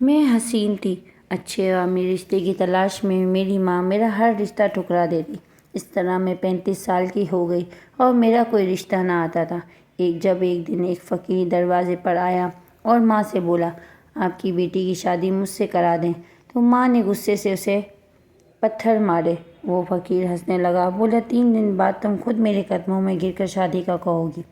میں حسین تھی، اچھے اور امیر رشتے کی تلاش میں میری ماں میرا ہر رشتہ ٹھکرا دیتی۔ اس طرح میں 35 سال کی ہو گئی اور میرا کوئی رشتہ نہ آتا تھا۔ جب ایک دن ایک فقیر دروازے پر آیا اور ماں سے بولا، آپ کی بیٹی کی شادی مجھ سے کرا دیں، تو ماں نے غصے سے اسے پتھر مارے۔ وہ فقیر ہنسنے لگا، بولا، 3 دن بعد تم خود میرے قدموں میں گر کر شادی کا کہو گی۔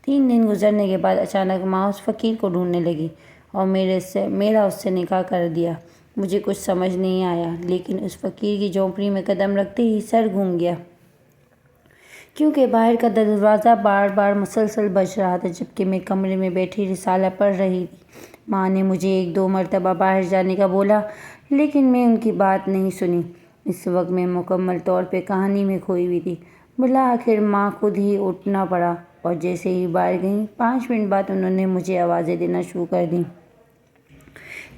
3 دن گزرنے کے بعد اچانک ماں اس فقیر کو ڈھونڈنے لگی اور میرا اس سے نکاح کر دیا۔ مجھے کچھ سمجھ نہیں آیا، لیکن اس فقیر کی جھونپڑی میں قدم رکھتے ہی سر گھوم گیا، کیونکہ باہر کا دروازہ بار بار مسلسل بج رہا تھا جبکہ میں کمرے میں بیٹھی رسالہ پڑھ رہی تھی۔ ماں نے مجھے 1-2 مرتبہ باہر جانے کا بولا، لیکن میں ان کی بات نہیں سنی۔ اس وقت میں مکمل طور پہ کہانی میں کھوئی ہوئی تھی۔ بالآخر ماں خود ہی اٹھنا پڑا اور جیسے ہی باہر گئیں 5 منٹ بعد انہوں نے مجھے آوازیں دینا شروع کر دیں۔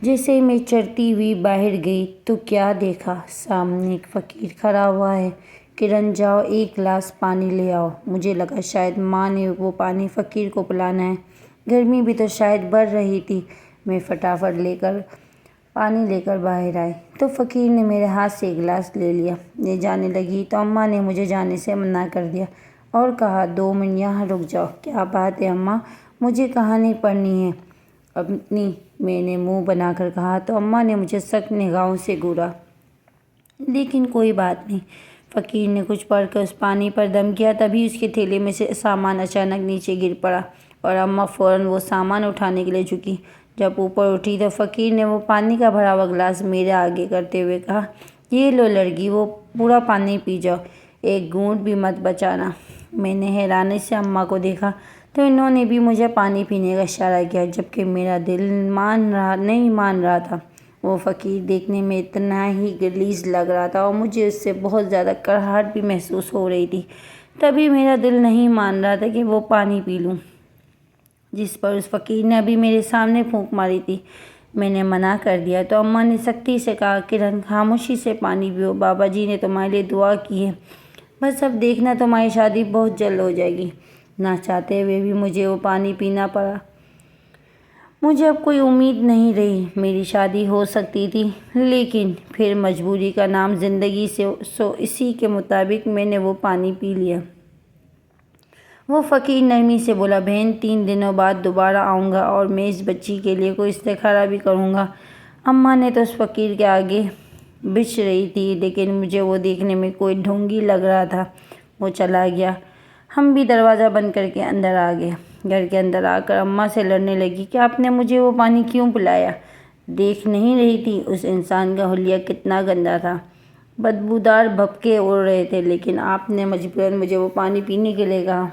جیسے ہی میں چڑھتی ہوئی باہر گئی تو کیا دیکھا، سامنے ایک فقیر کھڑا ہوا ہے۔ کرن، جاؤ 1 گلاس پانی لے آؤ۔ مجھے لگا شاید ماں نے وہ پانی فقیر کو پلانا ہے۔ گرمی بھی تو شاید بڑھ رہی تھی۔ میں فٹافٹ پانی لے کر باہر آئی تو فقیر نے میرے ہاتھ سے 1 گلاس لے لیا۔ یہ جانے لگی تو اماں نے مجھے جانے سے منع کر دیا اور کہا، 2 منٹ یہاں رک جاؤ۔ کیا بات ہے اماں، مجھے کہانی پڑھنی ہے اپنی، میں نے منہ بنا کر کہا تو اماں نے مجھے سخت نگاہوں سے گھورا۔ لیکن کوئی بات نہیں، فقیر نے کچھ پڑھ کر اس پانی پر دم کیا۔ تبھی اس کے تھیلے میں سے سامان اچانک نیچے گر پڑا اور اماں فوراً وہ سامان اٹھانے کے لیے جھکی۔ جب اوپر اٹھی تو فقیر نے وہ پانی کا بھرا ہوا گلاس میرے آگے کرتے ہوئے کہا، یہ لو لڑکی، وہ پورا پانی پی جاؤ، 1 گھونٹ بھی مت بچانا۔ میں نے حیرانی سے اماں کو دیکھا تو انہوں نے بھی مجھے پانی پینے کا اشارہ کیا، جبکہ میرا دل نہیں مان رہا تھا۔ وہ فقیر دیکھنے میں اتنا ہی غلیظ لگ رہا تھا اور مجھے اس سے بہت زیادہ کڑواہٹ بھی محسوس ہو رہی تھی۔ تبھی میرا دل نہیں مان رہا تھا کہ وہ پانی پی لوں جس پر اس فقیر نے ابھی میرے سامنے پھونک ماری تھی۔ میں نے منع کر دیا تو اماں نے سختی سے کہا، کرن، خاموشی سے پانی پیو، بابا جی نے تمہارے لیے دعا کی ہے، بس اب دیکھنا تمہاری شادی بہت جلد ہو جائے گی۔ نہ چاہتے ہوئے بھی مجھے وہ پانی پینا پڑا۔ مجھے اب کوئی امید نہیں رہی، میری شادی ہو سکتی تھی، لیکن پھر مجبوری کا نام زندگی سو اسی کے مطابق میں نے وہ پانی پی لیا۔ وہ فقیر نرمی سے بولا، بہن، 3 دنوں بعد دوبارہ آؤں گا اور میں اس بچی کے لیے کوئی استخارہ بھی کروں گا۔ اماں نے تو اس فقیر کے آگے بچھ رہی تھی، لیکن مجھے وہ دیکھنے میں کوئی ڈھونگی لگ رہا تھا۔ وہ چلا گیا، ہم بھی دروازہ بند کر کے اندر آ گئے۔ گھر کے اندر آ کر اماں سے لڑنے لگی کہ آپ نے مجھے وہ پانی کیوں پلایا؟ دیکھ نہیں رہی تھی اس انسان کا حلیہ کتنا گندا تھا؟ بدبودار بھپکے اڑ رہے تھے، لیکن آپ نے مجبوراً مجھے وہ پانی پینے کے لیے کہا۔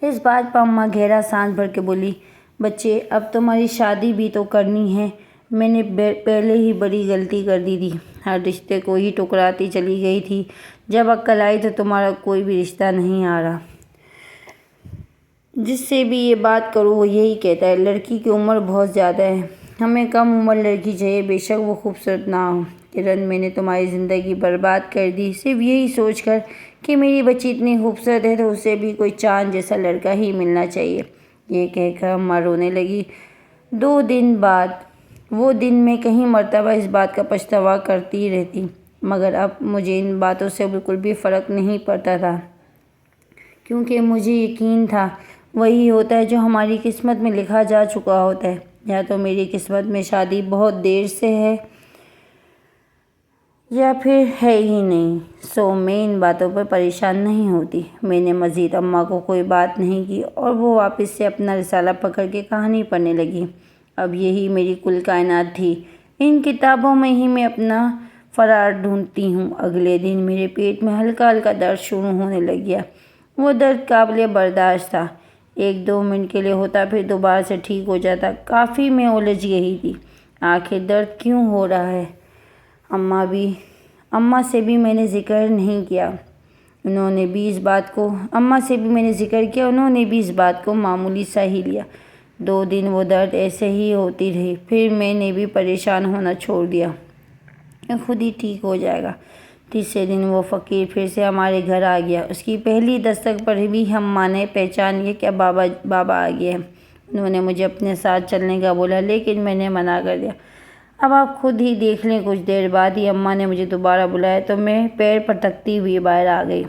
اس بات پر اماں گہرا سانس بھر کے بولی، بچے، اب تمہاری شادی بھی تو کرنی ہے۔ میں نے پہلے ہی بڑی غلطی کر دی تھی، ہر رشتے کو ہی ٹکراتی چلی گئی تھی۔ جب عقل آئی تو تمہارا کوئی بھی رشتہ نہیں آ رہا۔ جس سے بھی یہ بات کرو وہ یہی کہتا ہے، لڑکی کی عمر بہت زیادہ ہے، ہمیں کم عمر لڑکی چاہیے، بے شک وہ خوبصورت نہ ہو۔ کرن، میں نے تمہاری زندگی برباد کر دی صرف یہی سوچ کر کہ میری بچی اتنی خوبصورت ہے تو اسے بھی کوئی چاند جیسا لڑکا ہی ملنا چاہیے۔ یہ کہہ کر اماں رونے لگی۔ 2 دن بعد وہ دن میں کئی مرتبہ اس بات کا پچھتاوا کرتی رہتی، مگر اب مجھے ان باتوں سے بالکل بھی فرق نہیں پڑتا تھا، کیونکہ مجھے یقین تھا وہی ہوتا ہے جو ہماری قسمت میں لکھا جا چکا ہوتا ہے۔ یا تو میری قسمت میں شادی بہت دیر سے ہے یا پھر ہے ہی نہیں۔ میں ان باتوں پر پریشان نہیں ہوتی۔ میں نے مزید اماں کو کوئی بات نہیں کی اور وہ واپس سے اپنا رسالہ پکڑ کے کہانی پڑھنے لگی۔ اب یہی میری کل کائنات تھی، ان کتابوں میں ہی میں اپنا فرار ڈھونڈتی ہوں۔ اگلے دن میرے پیٹ میں ہلکا ہلکا درد شروع ہونے لگ گیا۔ وہ درد قابل برداشت تھا، 1-2 منٹ کے لیے ہوتا پھر دوبارہ سے ٹھیک ہو جاتا۔ کافی میں الجھ گئی تھی، آخر درد کیوں ہو رہا ہے؟ اماں سے بھی میں نے ذکر کیا، انہوں نے بھی اس بات کو معمولی سا ہی لیا۔ 2 دن وہ درد ایسے ہی ہوتی رہی، پھر میں نے بھی پریشان ہونا چھوڑ دیا، خود ہی ٹھیک ہو جائے گا۔ تیسرے دن وہ فقیر پھر سے ہمارے گھر آ گیا۔ اس کی پہلی دستک پر بھی ہم ماں نے پہچان لیا کہ بابا آ گیا ہے۔ انہوں نے مجھے اپنے ساتھ چلنے کا بولا لیکن میں نے منع کر دیا۔ اب آپ خود ہی دیکھ لیں، کچھ دیر بعد ہی اماں نے مجھے دوبارہ بلایا تو میں پیر پٹکتی ہوئی باہر آ گئی۔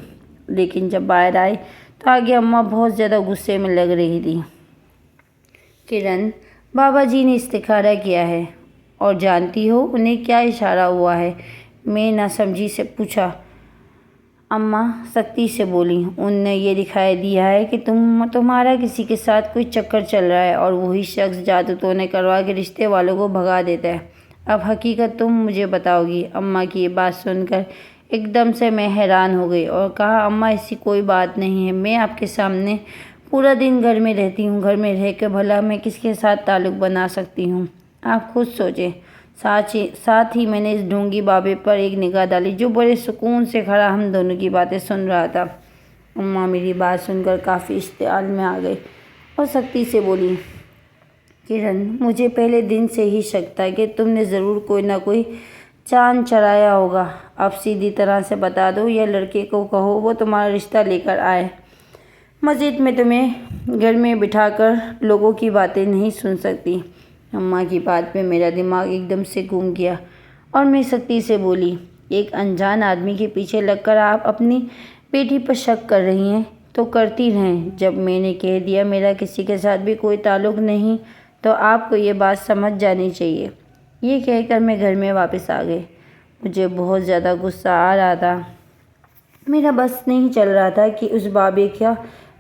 لیکن جب باہر آئی تو آگے اماں بہت زیادہ غصے میں لگ رہی تھی۔ کرن، بابا جی نے استخارہ کیا ہے اور جانتی ہو انہیں کیا اشارہ ہوا ہے؟ میں نہ سمجھی سے پوچھا۔ اماں سختی سے بولی، ان نے یہ دکھائی دیا ہے کہ تمہارا کسی کے ساتھ کوئی چکر چل رہا ہے اور وہی شخص جادو ٹونے کروا کے رشتے والوں کو بھگا دیتا ہے۔ اب حقیقت تم مجھے بتاؤ گی۔ اماں کی یہ بات سن کر ایک دم سے میں حیران ہو گئی اور کہا، اماں ایسی کوئی بات نہیں ہے، میں آپ کے سامنے پورا دن گھر میں رہتی ہوں، گھر میں رہ کے بھلا میں کس کے ساتھ تعلق بنا سکتی ہوں؟ آپ خود سوچیں۔ ساتھ ہی میں نے اس ڈھونگی بابے پر ایک نگاہ ڈالی جو بڑے سکون سے کھڑا ہم دونوں کی باتیں سن رہا تھا۔ اماں میری بات سن کر کافی اشتعال میں آ گئی اور سختی سے بولی، کرن، مجھے پہلے دن سے ہی شک تھا کہ تم نے ضرور کوئی نہ کوئی چاند چڑھایا ہوگا۔ اب سیدھی طرح سے بتا دو یا لڑکے کو کہو وہ تمہارا رشتہ لے کر آئے۔ مزید میں تمہیں گھر میں بٹھا کر لوگوں کی باتیں نہیں سن سکتی۔ اماں کی بات پہ میرا دماغ ایک دم سے گھوم گیا اور میں سختی سے بولی، ایک انجان آدمی کے پیچھے لگ کر آپ اپنی بیٹی پر شک کر رہی ہیں تو کرتی رہیں۔ جب میں نے کہہ دیا میرا کسی کے ساتھ بھی کوئی تعلق نہیں تو آپ کو یہ بات سمجھ جانی چاہیے۔ یہ کہہ کر میں گھر میں واپس آ گئی۔ مجھے بہت زیادہ غصہ آ رہا تھا۔ میرا بس نہیں چل رہا تھا کہ اس بابے کا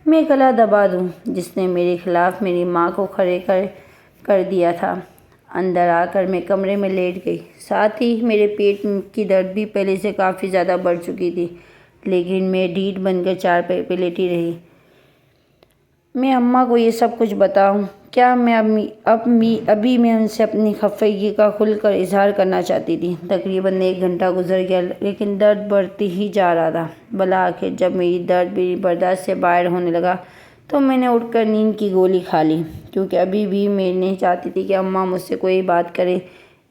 میں گلا دبا دوں جس نے میرے خلاف میری ماں کو کھڑے کر دیا تھا۔ اندر آ کر میں کمرے میں لیٹ گئی۔ ساتھ ہی میرے پیٹ کی درد بھی پہلے سے کافی زیادہ بڑھ چکی تھی، لیکن میں ڈھیٹ بن کر چارپائی پہ لیٹی رہی۔ میں اماں کو یہ سب کچھ بتاؤں کیا؟ ابھی میں ان سے اپنی خفگی کا کھل کر اظہار کرنا چاہتی تھی۔ تقریباً 1 گھنٹہ گزر گیا لیکن درد بڑھتی ہی جا رہا تھا۔ بالآخر جب میری برداشت سے باہر ہونے لگا تو میں نے اٹھ کر نیند کی گولی کھا لی، کیونکہ ابھی بھی میں نہیں چاہتی تھی کہ اماں مجھ سے کوئی بات کرے۔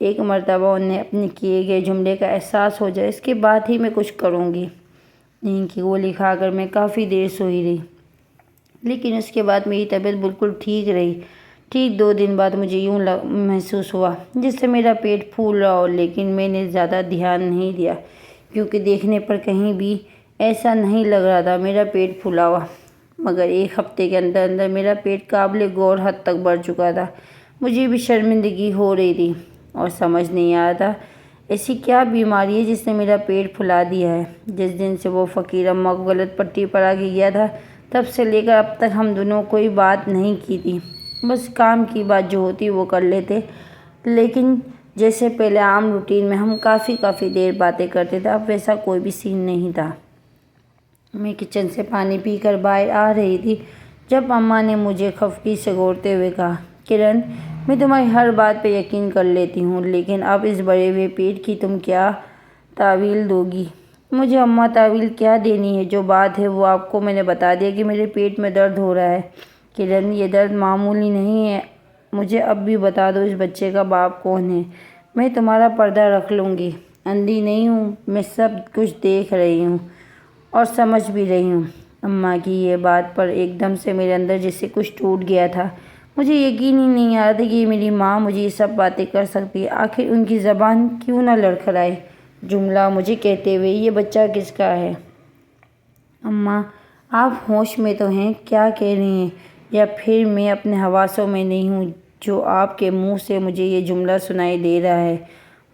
ایک مرتبہ انہیں اپنے کیے گئے جملے کا احساس ہو جائے، اس کے بعد ہی میں کچھ کروں گی۔ نیند کی گولی کھا کر میں کافی دیر سوئی رہی، لیکن اس کے بعد میری طبیعت بالکل ٹھیک رہی۔ ٹھیک 2 دن بعد مجھے یوں محسوس ہوا جس سے میرا پیٹ پھول رہا ہو، لیکن میں نے زیادہ دھیان نہیں دیا کیونکہ دیکھنے پر کہیں بھی ایسا نہیں لگ رہا تھا میرا پیٹ پھلا ہوا۔ مگر 1 ہفتے کے اندر اندر میرا پیٹ قابل غور حد تک بڑھ چکا تھا۔ مجھے بھی شرمندگی ہو رہی تھی اور سمجھ نہیں آ رہا تھا ایسی کیا بیماری ہے جس نے میرا پیٹ پھلا دیا ہے۔ جس دن سے وہ فقیر اماں کو غلط پٹی پڑا کے گیا تھا تب سے لے کر اب تک ہم دونوں کوئی بات نہیں کی تھی، بس کام کی بات جو ہوتی وہ کر لیتے، لیکن جیسے پہلے عام روٹین میں ہم کافی دیر باتیں کرتے تھے اب ویسا کوئی بھی سین نہیں تھا۔ میں کچن سے پانی پی کر باہر آ رہی تھی جب اماں نے مجھے خفگی سے گھورتے ہوئے کہا، کرن، میں تمہاری ہر بات پہ یقین کر لیتی ہوں، لیکن اب اس بڑے ہوئے پیٹ کی تم کیا تعویل دو گی؟ مجھے اماں تعویل کیا دینی ہے؟ جو بات ہے وہ آپ کو میں نے بتا دیا کہ میرے پیٹ میں درد ہو رہا ہے۔ کرن، یہ درد معمولی نہیں ہے، مجھے اب بھی بتا دو اس بچے کا باپ کون ہے؟ میں تمہارا پردہ رکھ لوں گی، اندھی نہیں ہوں، میں سب کچھ دیکھ رہی ہوں اور سمجھ بھی رہی ہوں۔ اماں کی یہ بات پر ایک دم سے میرے اندر جیسے کچھ ٹوٹ گیا تھا۔ مجھے یقین ہی نہیں آ رہا تھا کہ میری ماں مجھے یہ سب باتیں کر سکتی ہے۔ آخر ان کی زبان کیوں نہ لڑکھڑائے جملہ مجھے کہتے ہوئے، یہ بچہ کس کا ہے؟ اماں، آپ ہوش میں تو ہیں؟ کیا کہہ رہی ہیں؟ یا پھر میں اپنے حواسوں میں نہیں ہوں جو آپ کے منہ سے مجھے یہ جملہ سنائی دے رہا ہے؟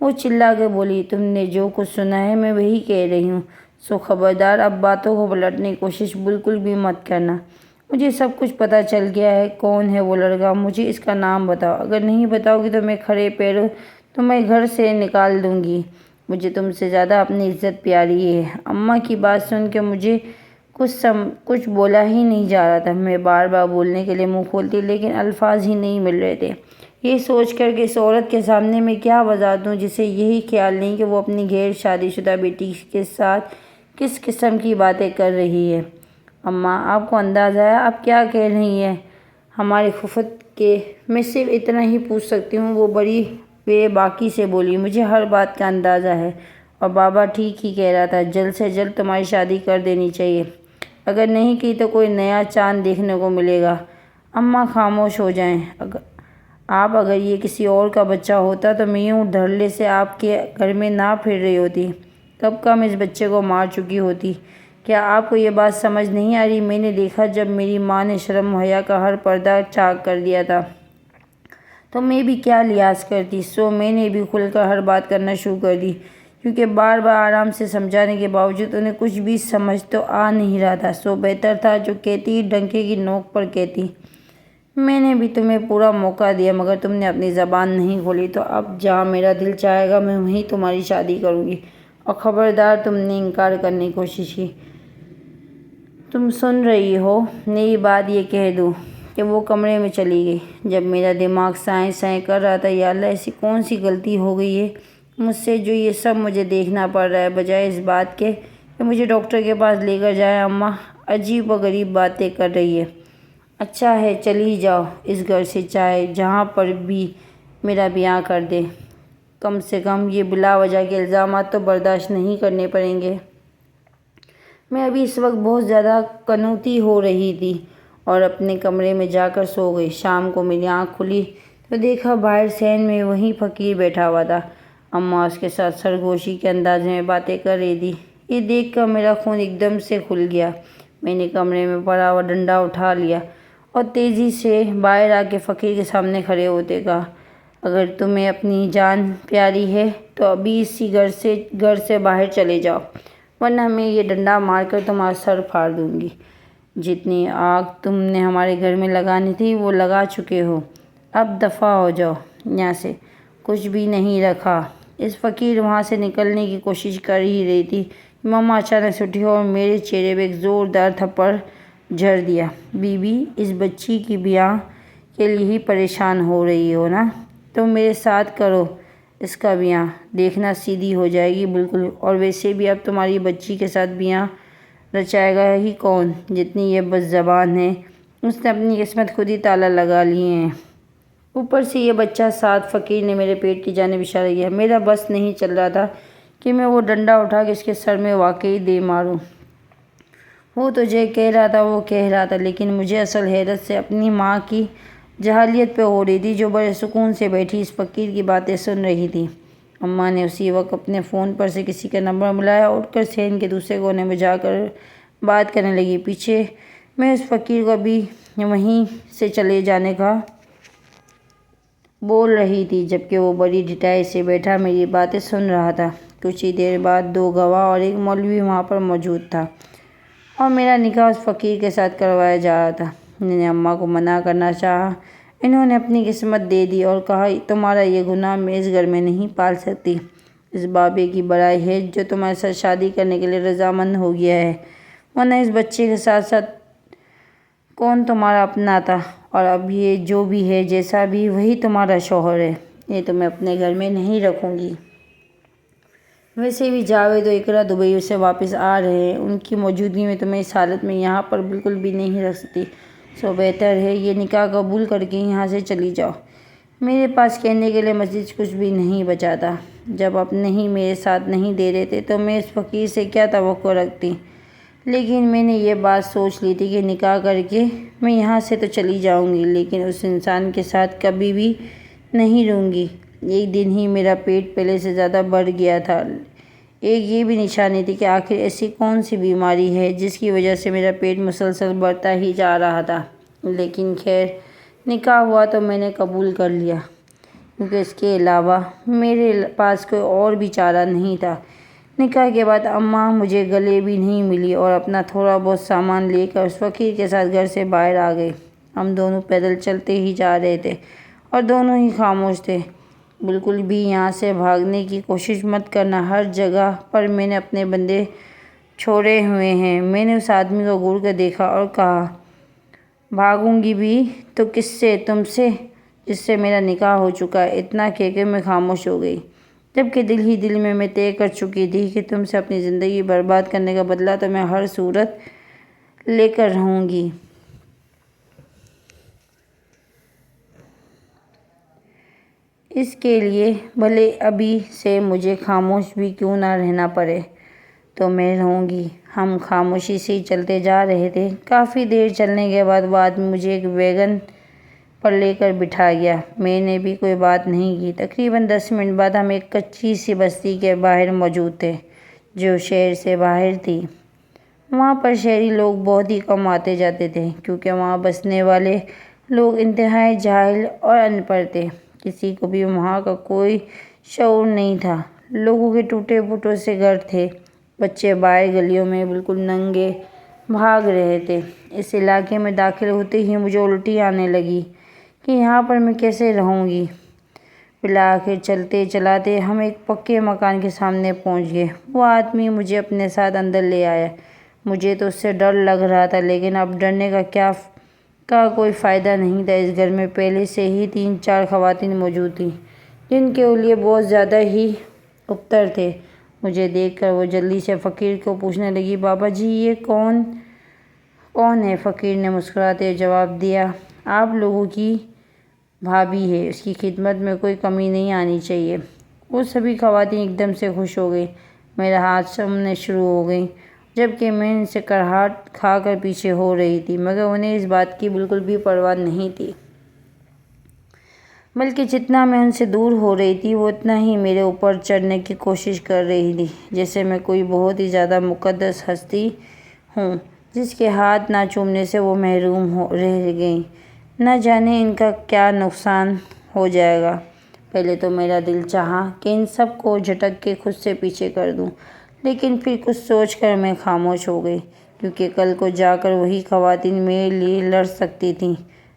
وہ چلا کے بولی، تم نے جو کچھ سنا ہے میں وہی کہہ رہی ہوں، سو خبردار اب باتوں کو پلٹنے کی کوشش بالکل بھی مت کرنا۔ مجھے سب کچھ پتہ چل گیا ہے۔ کون ہے وہ لڑکا؟ مجھے اس کا نام بتاؤ، اگر نہیں بتاؤ گی تو میں کھڑے پیروں تمہیں گھر سے نکال دوں گی۔ مجھے تم سے زیادہ اپنی عزت پیاری ہے۔ اماں کی بات سن کے مجھے کچھ بولا ہی نہیں جا رہا تھا۔ میں بار بار بولنے کے لیے منہ کھولتی لیکن الفاظ ہی نہیں مل رہے تھے۔ یہ سوچ کر کہ اس عورت کے سامنے میں کیا وضاحت دوں جسے یہی خیال نہیں کہ وہ اپنی غیر شادی شدہ بیٹی کے ساتھ کس قسم کی باتیں کر رہی ہے۔ اماں، آپ کو اندازہ ہے آپ کیا کہہ رہی ہیں؟ ہماری خفت کے میں صرف اتنا ہی پوچھ سکتی ہوں، وہ بڑی بے باکی سے بولی۔ مجھے ہر بات کا اندازہ ہے اور بابا ٹھیک ہی کہہ رہا تھا، جلد سے جلد تمہاری شادی کر دینی چاہیے۔ اگر نہیں کی تو کوئی نیا چاند دیکھنے کو ملے گا۔ اماں خاموش ہو جائیں۔ اگر یہ کسی اور کا بچہ ہوتا تو میں یوں دھڑلے سے آپ کے گھر میں نہ پھر رہی ہوتی، کب کا میں اس بچے کو مار چکی ہوتی۔ کیا آپ کو یہ بات سمجھ نہیں آ رہی؟ میں نے دیکھا جب میری ماں نے شرم و حیا کا ہر پردہ چاک کر دیا تھا تو میں بھی کیا لحاظ کرتی۔ میں نے بھی کھل کر ہر بات کرنا شروع کر دی، کیونکہ بار بار آرام سے سمجھانے کے باوجود انہیں کچھ بھی سمجھ تو آ نہیں رہا تھا۔ بہتر تھا جو کہتی ڈنکے کی نوک پر کہتی۔ میں نے بھی تمہیں پورا موقع دیا مگر تم نے اپنی زبان نہیں کھولی، تو اب جہاں میرا دل چاہے گا میں وہیں تمہاری شادی کروں گی، اور خبردار تم نے انکار کرنے کی کوشش کی۔ تم سن رہی ہو؟ نئی بات یہ کہہ دوں کہ وہ کمرے میں چلی گئی جب میرا دماغ سائیں سائیں کر رہا تھا۔ یا اللہ، ایسی کون سی غلطی ہو گئی ہے مجھ سے جو یہ سب مجھے دیکھنا پڑ رہا ہے، بجائے اس بات کے کہ مجھے ڈاکٹر کے پاس لے کر جائے۔ اماں عجیب و غریب باتیں کر رہی ہے۔ اچھا ہے چلی جاؤ اس گھر سے، چاہے جہاں پر بھی میرا بیاہ کر دے، کم سے کم یہ بلا وجہ کے الزامات تو برداشت نہیں کرنے پڑیں گے۔ میں ابھی اس وقت بہت زیادہ قنوطی ہو رہی تھی اور اپنے کمرے میں جا کر سو گئی۔ شام کو میری آنکھ کھلی تو دیکھا باہر صحن میں وہیں فقیر بیٹھا ہوا تھا۔ اماں اس کے ساتھ سرگوشی کے انداز میں باتیں کر رہی تھی۔ یہ دیکھ کر میرا خون ایک دم سے کھل گیا۔ میں نے کمرے میں پڑا ہوا ڈنڈا اٹھا لیا اور تیزی سے باہر آ کے فقیر کے سامنے کھڑے ہوتے کہا، اگر تمہیں اپنی جان پیاری ہے تو ابھی اسی گھر سے باہر چلے جاؤ، ورنہ میں یہ ڈنڈا مار کر تمہارا سر پھاڑ دوں گی۔ جتنی آگ تم نے ہمارے گھر میں لگانی تھی وہ لگا چکے ہو، اب دفع ہو جاؤ یہاں سے، کچھ بھی نہیں رکھا۔ اس فقیر وہاں سے نکلنے کی کوشش کر ہی رہی تھی کہ ماما اچانک سے اٹھی اور میرے چہرے پہ ایک زوردار تھپڑ جھڑ دیا۔ بی بی، اس بچی کی بیاہ کے لیے ہی پریشان ہو رہی ہو نا؟ تو میرے ساتھ کرو اس کا بیاہ، دیکھنا سیدھی ہو جائے گی بالکل۔ اور ویسے بھی اب تمہاری بچی کے ساتھ بیاہ رچائے گا ہی کون؟ جتنی یہ بد زبان ہے اس نے اپنی قسمت خود ہی تالا لگا لیے ہیں۔ اوپر سے یہ بچہ ساتھ۔ فقیر نے میرے پیٹ کی جانب اشارہ کیا۔ میرا بس نہیں چل رہا تھا کہ میں وہ ڈنڈا اٹھا کے اس کے سر میں واقعی دے ماروں۔ وہ تو جو کہہ رہا تھا وہ کہہ رہا تھا، لیکن مجھے اصل حیرت سے اپنی ماں کی جاہلیت پہ ہو رہی تھی، جو بڑے سکون سے بیٹھی اس فقیر کی باتیں سن رہی تھی۔ اماں نے اسی وقت اپنے فون پر سے کسی کا نمبر ملایا اور اٹھ کر صحن کے دوسرے کونے میں جا کر بات کرنے لگی۔ پیچھے میں اس فقیر کو ابھی وہیں سے چلے جانے کا بول رہی تھی جبکہ وہ بڑی ڈٹائی سے بیٹھا میری باتیں سن رہا تھا۔ کچھ ہی دیر بعد 2 گواہ اور ایک مولوی وہاں پر موجود تھا اور میرا نکاح اس فقیر کے ساتھ کروایا جا رہا تھا۔ میں نے اماں کو منع کرنا چاہا، انہوں نے اپنی قسمت دے دی اور کہا، تمہارا یہ گناہ میں اس گھر میں نہیں پال سکتی۔ اس بابے کی بڑائی ہے جو تمہارے ساتھ شادی کرنے کے لیے رضامند ہو گیا ہے، ورنہ اس بچے کے ساتھ ساتھ کون تمہارا اپنا تھا؟ اور اب یہ جو بھی ہے، جیسا بھی، وہی تمہارا شوہر ہے۔ یہ تو میں اپنے گھر میں نہیں رکھوں گی۔ ویسے بھی جاوید و اقرا دبئی سے واپس آ رہے ہیں، ان کی موجودگی میں تمہیں اس حالت میں یہاں پر بالکل بھی نہیں رکھ سکتی۔ بہتر ہے یہ نکاح قبول کر کے یہاں سے چلی جاؤ۔ میرے پاس کہنے کے لیے مزید کچھ بھی نہیں بچا تھا۔ جب اپنے ہی میرے ساتھ نہیں دے رہے تھے تو میں اس فقیر سے کیا توقع رکھتی؟ لیکن میں نے یہ بات سوچ لی تھی کہ نکاح کر کے میں یہاں سے تو چلی جاؤں گی، لیکن اس انسان کے ساتھ کبھی بھی نہیں رہوں گی۔ ایک دن ہی میرا پیٹ پہلے سے زیادہ بڑھ گیا تھا۔ ایک یہ بھی نشانی تھی کہ آخر ایسی کون سی بیماری ہے جس کی وجہ سے میرا پیٹ مسلسل بڑھتا ہی جا رہا تھا۔ لیکن خیر، نکاح ہوا تو میں نے قبول کر لیا، کیونکہ اس کے علاوہ میرے پاس کوئی اور بھی چارہ نہیں تھا۔ نکاح کے بعد اماں مجھے گلے بھی نہیں ملی اور اپنا تھوڑا بہت سامان لے کر اس فقیر کے ساتھ گھر سے باہر آ گئی۔ ہم دونوں پیدل چلتے ہی جا رہے تھے اور دونوں ہی خاموش تھے۔ بالکل بھی یہاں سے بھاگنے کی کوشش مت کرنا، ہر جگہ پر میں نے اپنے بندے چھوڑے ہوئے ہیں۔ میں نے اس آدمی کو گھور کر دیکھا اور کہا، بھاگوں گی بھی تو کس سے؟ تم سے، جس سے میرا نکاح ہو چکا ہے۔ اتنا کہہ کے میں خاموش ہو گئی، جبکہ دل ہی دل میں طے کر چکی تھی کہ تم سے اپنی زندگی برباد کرنے کا بدلہ تو میں ہر صورت لے کر رہوں گی۔ اس کے لیے بھلے ابھی سے مجھے خاموش بھی کیوں نہ رہنا پڑے۔ تو میں رہوں گی۔ ہم خاموشی سے چلتے جا رہے تھے۔ کافی دیر چلنے کے بعد وہ آدمی مجھے ایک ویگن پر لے کر بٹھا گیا۔ میں نے بھی کوئی بات نہیں کی۔ تقریباً 10 منٹ بعد ہم ایک کچی سی بستی کے باہر موجود تھے جو شہر سے باہر تھی۔ وہاں پر شہری لوگ بہت ہی کم آتے جاتے تھے کیونکہ وہاں بسنے والے لوگ انتہائی جاہل اور ان پڑھ تھے۔ کسی کو بھی وہاں کا کوئی شعور نہیں تھا۔ لوگوں کے ٹوٹے پھوٹے سے گھر تھے۔ بچے باہر گلیوں میں بالکل ننگے بھاگ رہے تھے۔ اس علاقے میں داخل ہوتے ہی مجھے الٹی آنے لگی کہ یہاں پر میں کیسے رہوں گی۔ بالآخر چلتے چلاتے ہم ایک پکے مکان کے سامنے پہنچ گئے۔ وہ آدمی مجھے اپنے ساتھ اندر لے آیا۔ مجھے تو اس سے ڈر لگ رہا تھا لیکن اب ڈرنے کا کوئی فائدہ نہیں تھا۔ اس گھر میں پہلے سے ہی 3-4 خواتین موجود تھیں جن کے حلیے بہت زیادہ ہی ابتر تھے۔ مجھے دیکھ کر وہ جلدی سے فقیر کو پوچھنے لگی، بابا جی یہ کون ہے؟ فقیر نے مسکراتے ہوئے جواب دیا، آپ لوگوں کی بھابھی ہے، اس کی خدمت میں کوئی کمی نہیں آنی چاہیے۔ وہ سبھی خواتین ایک دم سے خوش ہو گئیں، میرا ہاتھ چومنا شروع ہو گئیں، جبکہ میں ان سے کراہٹ کھا کر پیچھے ہو رہی تھی، مگر انہیں اس بات کی بالکل بھی پرواہ نہیں تھی۔ بلکہ جتنا میں ان سے دور ہو رہی تھی وہ اتنا ہی میرے اوپر چڑھنے کی کوشش کر رہی تھی، جیسے میں کوئی بہت ہی زیادہ مقدس ہستی ہوں جس کے ہاتھ نہ چومنے سے وہ محروم رہ گئیں۔ نہ جانے ان کا کیا نقصان ہو جائے گا۔ پہلے تو میرا دل چاہا کہ ان سب کو جھٹک کے خود سے پیچھے کر دوں، لیکن پھر کچھ سوچ کر میں خاموش ہو گئی، کیونکہ کل کو جا کر وہی خواتین میرے لیے لڑ سکتی تھیں۔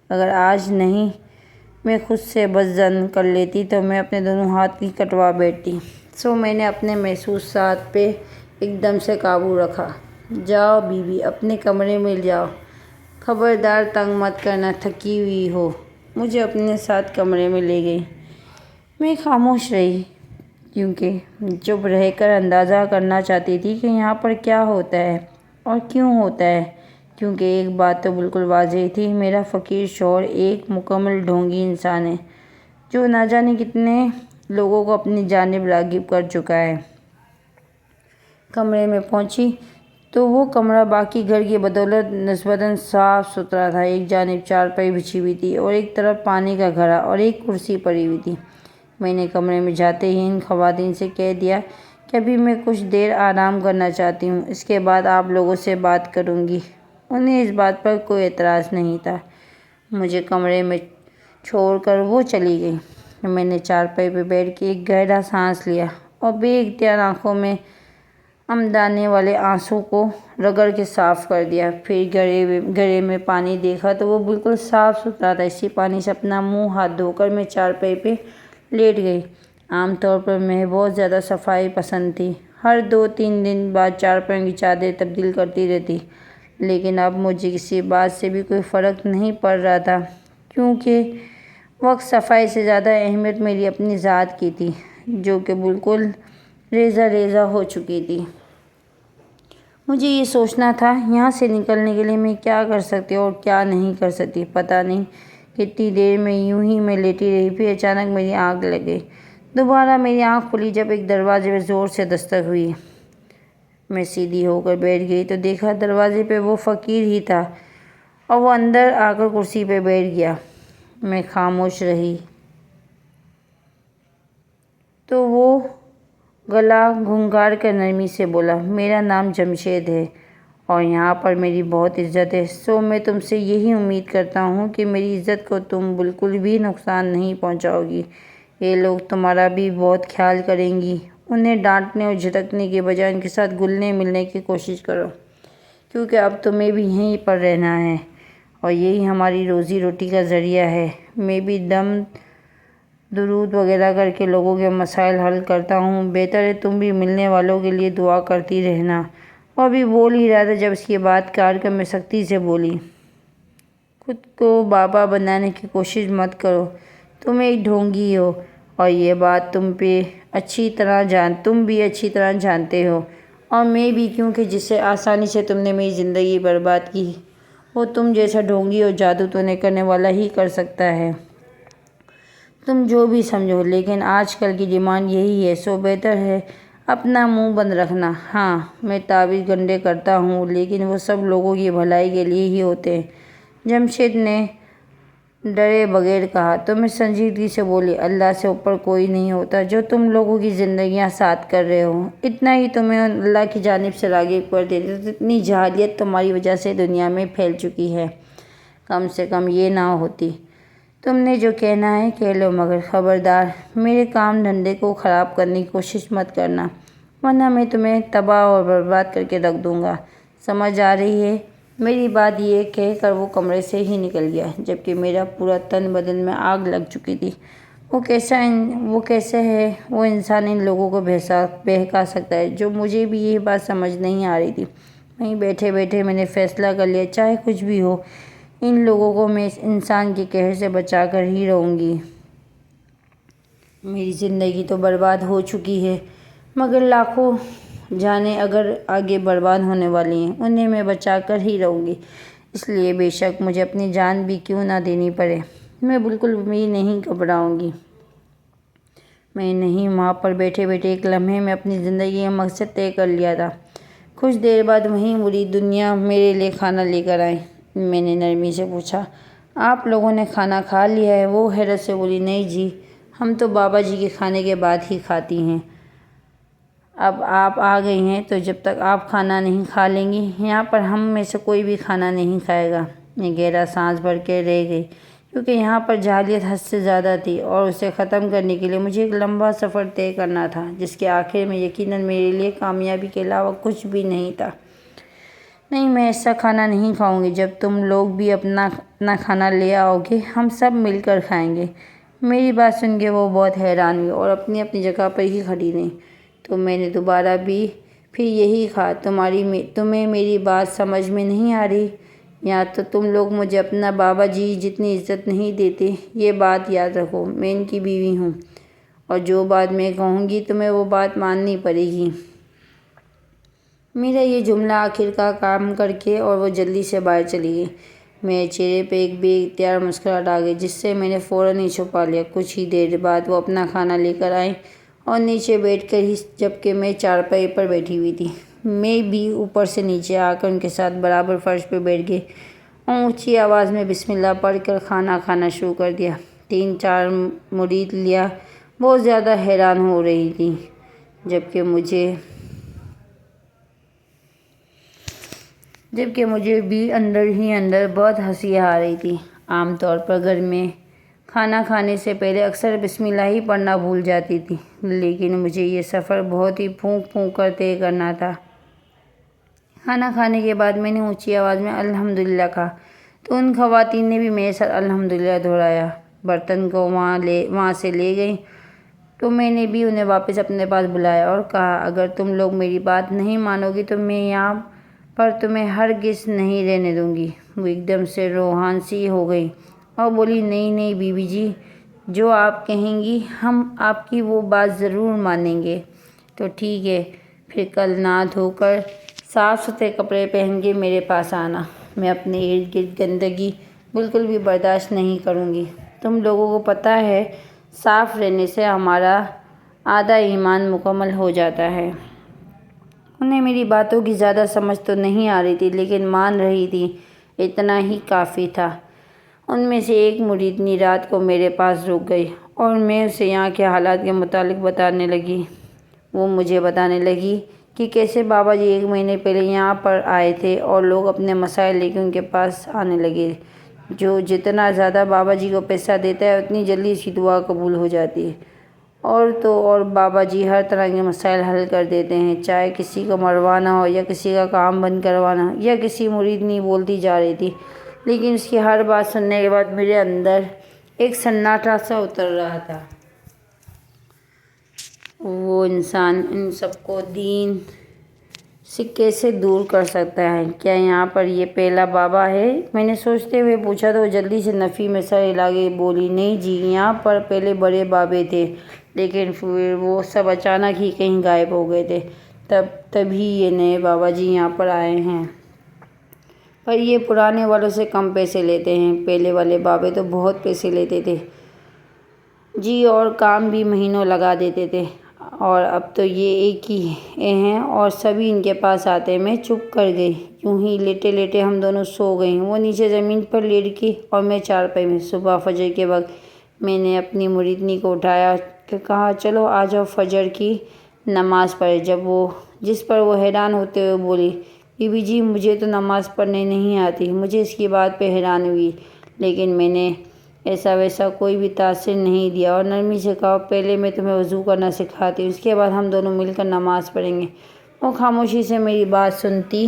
اگر آج نہیں میں خود سے بس ظن کر لیتی تو میں اپنے دونوں ہاتھ ہی کٹوا بیٹھتی۔ میں نے اپنے محسوسات پہ ایک دم سے قابو رکھا۔ جاؤ بیوی، اپنے کمرے میں جاؤ، خبردار تنگ مت کرنا، تھکی ہوئی ہو۔ مجھے اپنے ساتھ کمرے میں لے گئی۔ میں خاموش رہی کیونکہ چپ رہ کر اندازہ کرنا چاہتی تھی کہ یہاں پر کیا ہوتا ہے اور کیوں ہوتا ہے، کیونکہ ایک بات تو بالکل واضح تھی، میرا فقیر شوہر ایک مکمل ڈھونگی انسان ہے جو نہ جانے کتنے لوگوں کو اپنی جانب راغب کر چکا ہے۔ کمرے میں پہنچی تو وہ کمرہ باقی گھر کی بدولت نسبتاً صاف ستھرا تھا۔ ایک جانب چارپائی بچھی ہوئی تھی اور ایک طرف پانی کا گھڑا اور ایک کرسی پڑی ہوئی تھی۔ میں نے کمرے میں جاتے ہی ان خواتین سے کہہ دیا کہ ابھی میں کچھ دیر آرام کرنا چاہتی ہوں، اس کے بعد آپ لوگوں سے بات کروں گی۔ انہیں اس بات پر کوئی اعتراض نہیں تھا۔ مجھے کمرے میں چھوڑ کر وہ چلی گئی۔ میں نے چارپائی پہ بیٹھ کے ایک گہرا سانس لیا اور بے اختیار آنکھوں میں عمدانے والے آنسو کو رگڑ کے صاف کر دیا۔ پھر گھڑے میں پانی دیکھا تو وہ بالکل صاف ستھرا تھا۔ اسی پانی سے اپنا منہ ہاتھ دھو کر میں چارپائی پہ لیٹ گئی۔ عام طور پر میں بہت زیادہ صفائی پسند تھی، ہر 2-3 دن بعد چارپائیوں کی چادر تبدیل کرتی رہتی، لیکن اب مجھے کسی بات سے بھی کوئی فرق نہیں پڑ رہا تھا، کیونکہ وقت صفائی سے زیادہ اہمیت میری اپنی ذات کی تھی جو کہ بالکل ریزہ ریزہ ہو چکی تھی۔ مجھے یہ سوچنا تھا یہاں سے نکلنے کے لیے میں کیا کر سکتی اور کیا نہیں کر سکتی۔ پتہ نہیں کتنی دیر میں یوں ہی میں لیٹی رہی، پھر اچانک میری آنکھ لگ گئی۔ دوبارہ میری آنکھ کھلی جب ایک دروازے پہ زور سے دستک ہوئی۔ میں سیدھی ہو کر بیٹھ گئی تو دیکھا دروازے پہ وہ فقیر ہی تھا اور وہ اندر آ کر کرسی پہ بیٹھ گیا۔ میں خاموش رہی تو وہ گلا گھونگھار کر نرمی سے بولا، میرا نام جمشید ہے اور یہاں پر میری بہت عزت ہے، میں تم سے یہی امید کرتا ہوں کہ میری عزت کو تم بالکل بھی نقصان نہیں پہنچاؤ گی۔ یہ لوگ تمہارا بھی بہت خیال کریں گی۔ انہیں ڈانٹنے اور جھٹکنے کے بجائے ان کے ساتھ گلنے ملنے کی کوشش کرو، کیونکہ اب تمہیں بھی یہیں پر رہنا ہے اور یہی ہماری روزی روٹی کا ذریعہ ہے۔ میں بھی دم درود وغیرہ کر کے لوگوں کے مسائل حل کرتا ہوں، بہتر ہے تم بھی ملنے والوں کے لیے دعا کرتی رہنا۔ وہ ابھی بول ہی رہا تھا جب اس کی بات کاٹ کر میں سختی سے بولی، خود کو بابا بنانے کی کوشش مت کرو، تم ایک ڈھونگی ہو اور یہ بات تم بھی اچھی طرح جانتے ہو، اور میں بھی، کیونکہ جس آسانی سے تم نے میری زندگی برباد کی وہ تم جیسا ڈھونگی اور جادو تونے کرنے والا ہی کر سکتا ہے۔ تم جو بھی سمجھو، لیکن آج کل کی ڈیمانڈ یہی ہے، بہتر ہے اپنا منہ بند رکھنا۔ ہاں، میں تعویذ گنڈے کرتا ہوں، لیکن وہ سب لوگوں کی بھلائی کے لیے ہی ہوتے ہیں۔ جمشید نے ڈرے بغیر کہا۔ تو میں سنجیدگی سے بولی، اللہ سے اوپر کوئی نہیں ہوتا جو تم لوگوں کی زندگیاں ساتھ کر رہے ہو۔ اتنا ہی تمہیں اللہ کی جانب سے راغب کر دیتے تو اتنی جہالت تمہاری وجہ سے دنیا میں پھیل چکی ہے، کم سے کم یہ نہ ہوتی۔ تم نے جو کہنا ہے کہہ لو، مگر خبردار میرے کام دھندے کو خراب کرنے کی کوشش مت کرنا، ورنہ میں تمہیں تباہ اور برباد کر کے رکھ دوں گا، سمجھ آ رہی ہے؟ میری بات یہ کہہ کر وہ کمرے سے ہی نکل گیا، جبکہ میرا پورا تن بدن میں آگ لگ چکی تھی۔ وہ کیسے ہے وہ انسان ان لوگوں کو بہکا سکتا ہے؟ جو مجھے بھی یہ بات سمجھ نہیں آ رہی تھی۔ وہیں بیٹھے بیٹھے میں نے فیصلہ کر لیا، چاہے کچھ بھی ہو، ان لوگوں کو میں اس انسان کے قہر سے بچا کر ہی رہوں گی۔ میری زندگی تو برباد ہو چکی ہے، مگر لاکھوں جانیں اگر آگے برباد ہونے والی ہیں، انہیں میں بچا کر ہی رہوں گی۔ اس لیے بے شک مجھے اپنی جان بھی کیوں نہ دینی پڑے، میں بالکل بھی نہیں گھبراؤں گی۔ میں نے ہی وہاں پر بیٹھے بیٹھے ایک لمحے میں اپنی زندگی کا مقصد طے کر لیا تھا۔ کچھ دیر بعد وہیں مرید دنیا میرے لیے کھانا لے کر آئے۔ میں نے نرمی سے پوچھا، آپ لوگوں نے کھانا کھا لیا ہے؟ وہ حیرت سے بولی، نہیں جی، ہم تو بابا جی کے کھانے کے بعد ہی کھاتی ہیں۔ اب آپ آ گئی ہیں تو جب تک آپ کھانا نہیں کھا لیں گی، یہاں پر ہم میں سے کوئی بھی کھانا نہیں کھائے گا۔ میں گہرا سانس بھر کے رہ گئی، کیونکہ یہاں پر جہالت حد سے زیادہ تھی اور اسے ختم کرنے کے لیے مجھے ایک لمبا سفر طے کرنا تھا، جس کے آخر میں یقیناً میرے لیے کامیابی کے علاوہ کچھ بھی نہیں تھا۔ نہیں، میں ایسا کھانا نہیں کھاؤں گی۔ جب تم لوگ بھی اپنا کھانا لے آؤ گے، ہم سب مل کر کھائیں گے۔ میری بات سن کے وہ بہت حیران ہوئی اور اپنی اپنی جگہ پر ہی کھڑی رہیں۔ تو میں نے دوبارہ بھی پھر یہی کہا، تمہیں میری بات سمجھ میں نہیں آ رہی؟ یا تو تم لوگ مجھے اپنا بابا جی جتنی عزت نہیں دیتے۔ یہ بات یاد رکھو، میں ان کی بیوی ہوں، اور جو بات میں کہوں گی تمہیں وہ بات ماننی پڑے گی۔ میرا یہ جملہ آخر کا کام کر کے اور وہ جلدی سے باہر چلی گئی۔ میرے چہرے پہ ایک بے اختیار مسکراہٹ آ گئی، جس سے میں نے فوراً ہی چھپا لیا۔ کچھ ہی دیر بعد وہ اپنا کھانا لے کر آئے اور نیچے بیٹھ کر ہی، جبکہ میں چارپائی پر بیٹھی ہوئی تھی، میں بھی اوپر سے نیچے آ کر ان کے ساتھ برابر فرش پہ بیٹھ گئی اور اونچی آواز میں بسم اللہ پڑھ کر کھانا کھانا شروع کر دیا۔ 3-4 مرید لیا بہت زیادہ حیران ہو رہی تھیں، جبکہ مجھے بھی اندر ہی اندر بہت ہنسی آ رہی تھی۔ عام طور پر گھر میں کھانا کھانے سے پہلے اکثر بسم اللہ ہی پڑھنا بھول جاتی تھی، لیکن مجھے یہ سفر بہت ہی پھونک پھونک کر طے کرنا تھا۔ کھانا کھانے کے بعد میں نے اونچی آواز میں الحمدللہ کہا تو ان خواتین نے بھی میرے ساتھ الحمدللہ دہرایا۔ برتن کو وہاں سے لے گئیں تو میں نے بھی انہیں واپس اپنے پاس بلایا اور کہا، اگر تم لوگ میری بات نہیں مانو گی تو میں یہاں پر تمہیں ہرگز نہیں رہنے دوں گی۔ وہ ایک دم سے روحان سی ہو گئی اور بولی، نہیں نہیں بیوی جی، جو آپ کہیں گی ہم آپ کی وہ بات ضرور مانیں گے۔ تو ٹھیک ہے، پھر کل نہا دھو کر صاف ستھرے کپڑے پہن کے میرے پاس آنا۔ میں اپنے ارد گرد گندگی بالکل بھی برداشت نہیں کروں گی۔ تم لوگوں کو پتہ ہے، صاف رہنے سے ہمارا آدھا ایمان مکمل ہو جاتا ہے۔ انہیں میری باتوں کی زیادہ سمجھ تو نہیں آ رہی تھی، لیکن مان رہی تھی، اتنا ہی کافی تھا۔ ان میں سے ایک مریدنی رات کو میرے پاس رک گئی اور میں اسے یہاں کے حالات کے متعلق بتانے لگی۔ وہ مجھے بتانے لگی کہ کیسے بابا جی 1 مہینے پہلے یہاں پر آئے تھے اور لوگ اپنے مسائل لے کے ان کے پاس آنے لگے۔ جو جتنا زیادہ بابا جی کو پیسہ دیتا ہے، اتنی جلدی اس کی دعا قبول ہو جاتی ہے۔ اور تو اور بابا جی ہر طرح کے مسائل حل کر دیتے ہیں، چاہے کسی کو مروانا ہو یا کسی کا کام بند کروانا۔ یا کسی مریدنی بولتی جا رہی تھی، لیکن اس کی ہر بات سننے کے بعد میرے اندر ایک سناٹا سا اتر رہا تھا۔ وہ انسان ان سب کو دین سے کیسے دور کر سکتا ہے؟ کیا یہاں پر یہ پہلا بابا ہے؟ میں نے سوچتے ہوئے پوچھا تو وہ جلدی سے نفی میں سر ہلا کے بولی، نہیں جی، یہاں پر پہلے بڑے بابے تھے، لیکن پھر وہ سب اچانک ہی کہیں غائب ہو گئے تھے، تبھی یہ نئے بابا جی یہاں پر آئے ہیں۔ پر یہ پرانے والوں سے کم پیسے لیتے ہیں، پہلے والے بابے تو بہت پیسے لیتے تھے جی، اور کام بھی مہینوں لگا دیتے تھے۔ اور اب تو یہ ایک ہی ہیں اور سبھی ان کے پاس آتے۔ میں چپ کر گئی، یوں ہی لیٹے لیٹے ہم دونوں سو گئے، وہ نیچے زمین پر لیٹ گئی اور میں چارپائی میں۔ صبح فجر کے وقت میں نے اپنی مریدنی کو اٹھایا کہ کہا چلو آ جاؤ فجر کی نماز پڑھیں۔ جس پر وہ حیران ہوتے ہوئے بولی، بی بی جی مجھے تو نماز پڑھنے نہیں آتی۔ مجھے اس کی بات پہ حیران ہوئی، لیکن میں نے ایسا ویسا کوئی بھی تاثر نہیں دیا اور نرمی سے کہا پہلے میں تمہیں وضو کرنا سکھاتی ہوں، اس کے بعد ہم دونوں مل کر نماز پڑھیں گے۔ وہ خاموشی سے میری بات سنتی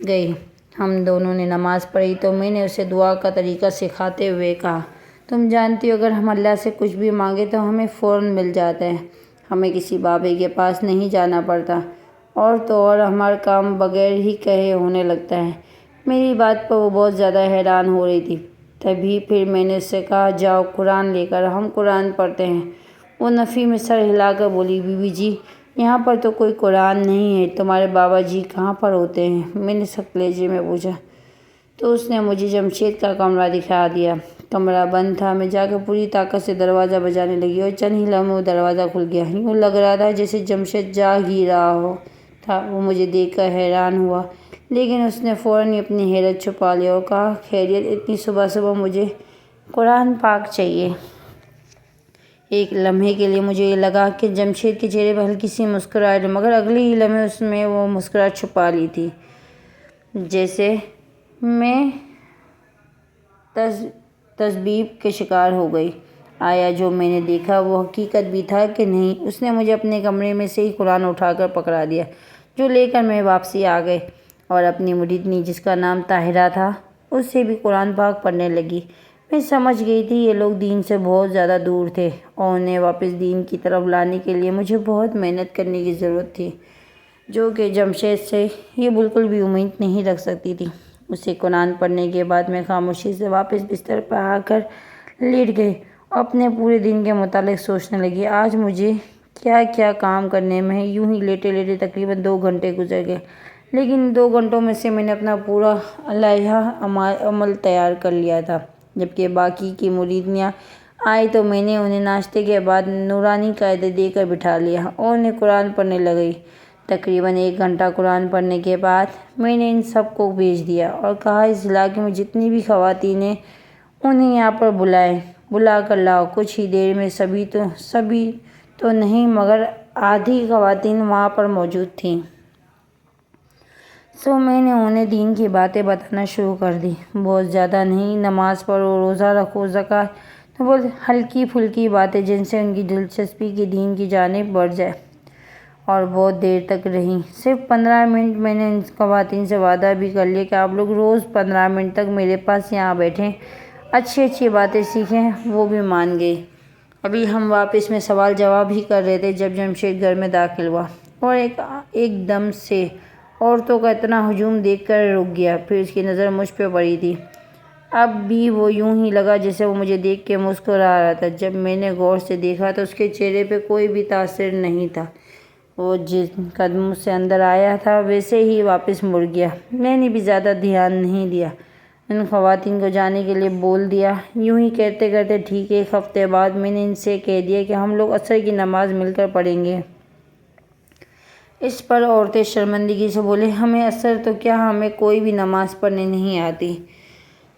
گئی۔ ہم دونوں نے نماز پڑھی تو میں نے اسے دعا کا طریقہ سکھاتے ہوئے کہا، تم جانتی ہو اگر ہم اللہ سے کچھ بھی مانگیں تو ہمیں فوراً مل جاتا ہے، ہمیں کسی بابے کے پاس نہیں جانا پڑتا، اور تو اور ہمارا کام بغیر ہی کہے ہونے لگتا ہے۔ میری بات پر وہ بہت زیادہ حیران ہو رہی تھی۔ تبھی پھر میں نے اس سے کہا جاؤ قرآن لے کر ہم قرآن پڑھتے ہیں۔ وہ نفی میں سر ہلا کر بولی، بی بی جی یہاں پر تو کوئی قرآن نہیں ہے، تمہارے بابا جی کہاں پر ہوتے ہیں؟ میں نے سخت لہجے میں پوچھا تو اس نے مجھے جمشید کا کمرہ دکھا دیا۔ کمرہ بند تھا، میں جا کر پوری طاقت سے دروازہ بجانے لگی اور چند ہی لمحوں میں دروازہ کھل گیا۔ یوں لگ رہا تھا جیسے جمشید جاگ ہی رہا تھا۔ وہ مجھے دیکھ کر حیران ہوا، لیکن اس نے فوراً ہی اپنی حیرت چھپا لی اور کہا خیریت؟ اتنی صبح صبح مجھے قرآن پاک چاہیے؟ ایک لمحے کے لیے مجھے یہ لگا کہ جمشید کے چہرے پر ہلکی سی مسکراہٹ ہے، مگر اگلے ہی لمحے اس میں وہ مسکراہٹ چھپا لی تھی، جیسے میں تذبذب کے شکار ہو گئی۔ آیا جو میں نے دیکھا وہ حقیقت بھی تھا کہ نہیں؟ اس نے مجھے اپنے کمرے میں سے ہی قرآن اٹھا کر پکڑا دیا، جو لے کر میں واپسی آ گئی اور اپنی مریدنی جس کا نام طاہرہ تھا اس سے بھی قرآن پاک پڑھنے لگی۔ میں سمجھ گئی تھی یہ لوگ دین سے بہت زیادہ دور تھے اور انہیں واپس دین کی طرف لانے کے لیے مجھے بہت محنت کرنے کی ضرورت تھی، جو کہ جمشید سے یہ بالکل بھی امید نہیں رکھ سکتی تھی۔ اسے قرآن پڑھنے کے بعد میں خاموشی سے واپس بستر پر آ کر لیٹ گئی اور اپنے پورے دن کے متعلق سوچنے لگی۔ آج مجھے کیا کیا کام کرنے میں ہے۔ یوں ہی لیٹے لیٹے تقریباً 2 گھنٹے گزر گئے، لیکن ان 2 گھنٹوں میں سے میں نے اپنا پورا لائحہ عمل تیار کر لیا تھا۔ جبکہ باقی کی مریدیاں آئیں تو میں نے انہیں ناشتے کے بعد نورانی قاعدے دے کر بٹھا لیا اور انہیں قرآن پڑھنے لگی۔ تقریباً 1 گھنٹہ قرآن پڑھنے کے بعد میں نے ان سب کو بھیج دیا اور کہا اس علاقے میں جتنی بھی خواتین ہیں انہیں یہاں پر بلا کر لاؤ۔ کچھ ہی دیر میں سبھی تو نہیں مگر آدھی خواتین وہاں پر موجود تھیں۔ میں نے انہیں دین کی باتیں بتانا شروع کر دی، بہت زیادہ نہیں، نماز پڑھو، روزہ رکھو، زکوٰۃ، تو بہت ہلکی پھلکی باتیں جن سے ان کی دلچسپی کی دین کی جانب بڑھ جائے، اور بہت دیر تک رہیں، صرف 15 منٹ۔ میں نے ان خواتین سے وعدہ بھی کر لیا کہ آپ لوگ روز 15 منٹ تک میرے پاس یہاں بیٹھیں، اچھی باتیں سیکھیں۔ وہ بھی مان گئی۔ ابھی ہم آپس میں سوال جواب ہی کر رہے تھے جب جمشید گھر میں داخل ہوا اور ایک دم سے عورتوں کا اتنا ہجوم دیکھ کر رک گیا، پھر اس کی نظر مجھ پہ پڑی تھی۔ اب بھی وہ یوں ہی لگا جیسے وہ مجھے دیکھ کے مسکرا رہا تھا۔ جب میں نے غور سے دیکھا تو اس کے چہرے پہ کوئی بھی تاثر نہیں تھا۔ وہ جن قدموں سے اندر آیا تھا ویسے ہی واپس مڑ گیا۔ میں نے بھی زیادہ دھیان نہیں دیا، ان خواتین کو جانے کے لیے بول دیا۔ یوں ہی کرتے کرتے ٹھیک 1 ہفتے بعد میں نے ان سے کہہ دیا کہ ہم لوگ عصر کی نماز مل کر پڑھیں گے۔ اس پر عورتیں شرمندگی سے بولیں ہمیں عصر تو کیا، ہمیں کوئی بھی نماز پڑھنے نہیں آتی۔